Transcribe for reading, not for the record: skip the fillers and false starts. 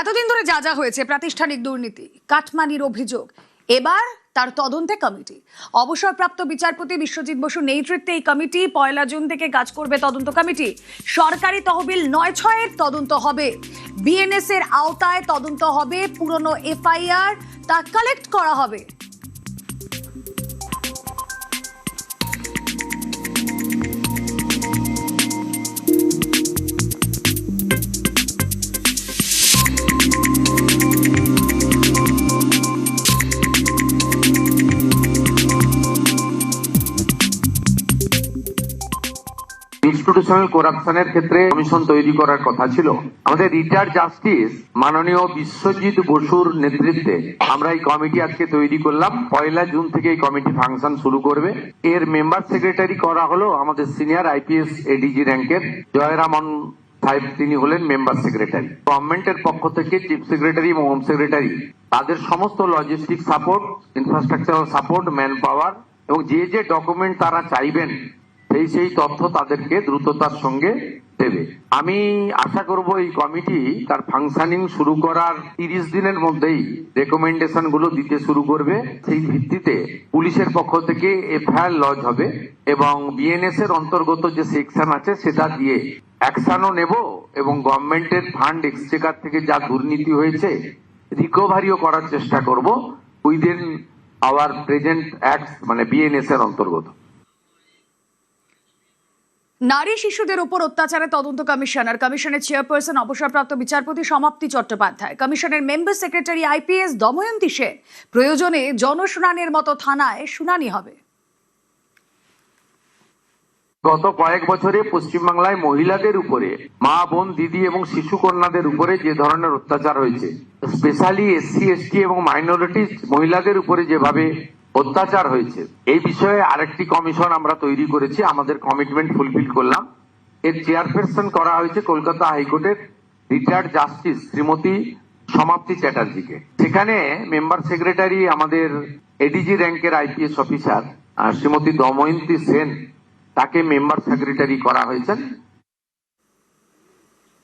এতদিন ধরে যা যা হয়েছে প্রাতিষ্ঠানিক দুর্নীতি, কাটমানির অভিযোগ, এবার তার তদন্তে কমিটি। অবসরপ্রাপ্ত বিচারপতি বিশ্বজিৎ বসুর নেতৃত্বে এই কমিটি 1 জুন থেকে কাজ করবে। তদন্ত কমিটি সরকারি তহবিল 9/6 তদন্ত হবে। বিএনএস এর আওতায় তদন্ত হবে। পুরনো এফআইআর তা কালেক্ট করা হবে। ইনস্টিটিউশনাল করাপশনের ক্ষেত্রে কমিশন তৈরি করার কথা ছিল। আমাদের রিটায়ার্ড জাস্টিস মাননীয় বিশ্বজিৎ বসুর নেতৃত্বে আমরা এই কমিটি আজকে তৈরি করলাম। 1 জুন থেকে এই কমিটি ফাংশন শুরু করবে। এর মেম্বার সেক্রেটারি করা হলো আমাদের সিনিয়র আইপিএস এডিজি র্যাঙ্কের জয়রামন সাহেব, তিনি হলেন মেম্বার সেক্রেটারি। গভর্নমেন্টের পক্ষ থেকে চিফ সেক্রেটারি এবং হোম সেক্রেটারি তাদের সমস্ত logistic support, infrastructural support, man power এবং যে যে ডকুমেন্ট তারা চাইবেন সেই তথ্য তাদেরকে দ্রুততার সঙ্গে দেবে। আমি আশা করব এই কমিটি তার ফাংশনিং শুরু করার 30 দিনের মধ্যেই রেকমেন্ডেশন গুলো দিতে শুরু করবে। সেই ভিত্তিতে পুলিশের পক্ষ থেকে এফআইআর লজ হবে এবং বিএনএস এর অন্তর্গত যে সেকশন আছে সেটা দিয়ে অ্যাকশনও নেব এবং গভর্নমেন্টের ফান্ড এক্সচেকার থেকে যা দুর্নীতি হয়েছে রিকভারিও করার চেষ্টা করব উইদিন আওয়ার প্রেজেন্ট অ্যাক্ট, মানে বিএনএস এর অন্তর্গত। নারী শিশুদের উপর অত্যাচারে তদন্ত কমিশনার, কমিশনের চেয়ারপারসন অবসরপ্রাপ্ত বিচারপতি সমাপ্তি চট্টোপাধ্যায়, কমিশনের member secretary IPS Damayanti Sen. প্রয়োজনে জনশুনানির মতো থানায় শুনানি হবে। গত কয়েক বছরে পশ্চিমবাংলায় মহিলাদের উপরে, মা, বোন, দিদি এবং শিশু কন্যাদের উপরে যে ধরনের অত্যাচার হয়েছে, স্পেশালি এসসি, এসটি এবং মাইনরিটিস মহিলাদের উপরে যেভাবে অত্যাচার হয়েছে, এই বিষয়ে আরেকটি কমিশন আমরা তৈরি করেছি। আমাদের কমিটমেন্ট ফুলফিল করলাম। এর চেয়ারপারসন করা হয়েছে কলকাতা হাইকোর্টের রিটায়ার্ড জাস্টিস শ্রীমতী সমাপ্তি চ্যাটার্জিকে। সেখানে মেম্বার সেক্রেটারি আমাদের এডিজি র্যাঙ্কের আইপিএস অফিসার শ্রীমতী দময়ন্তী সেন, তাকে মেম্বার সেক্রেটারি করা হয়েছে।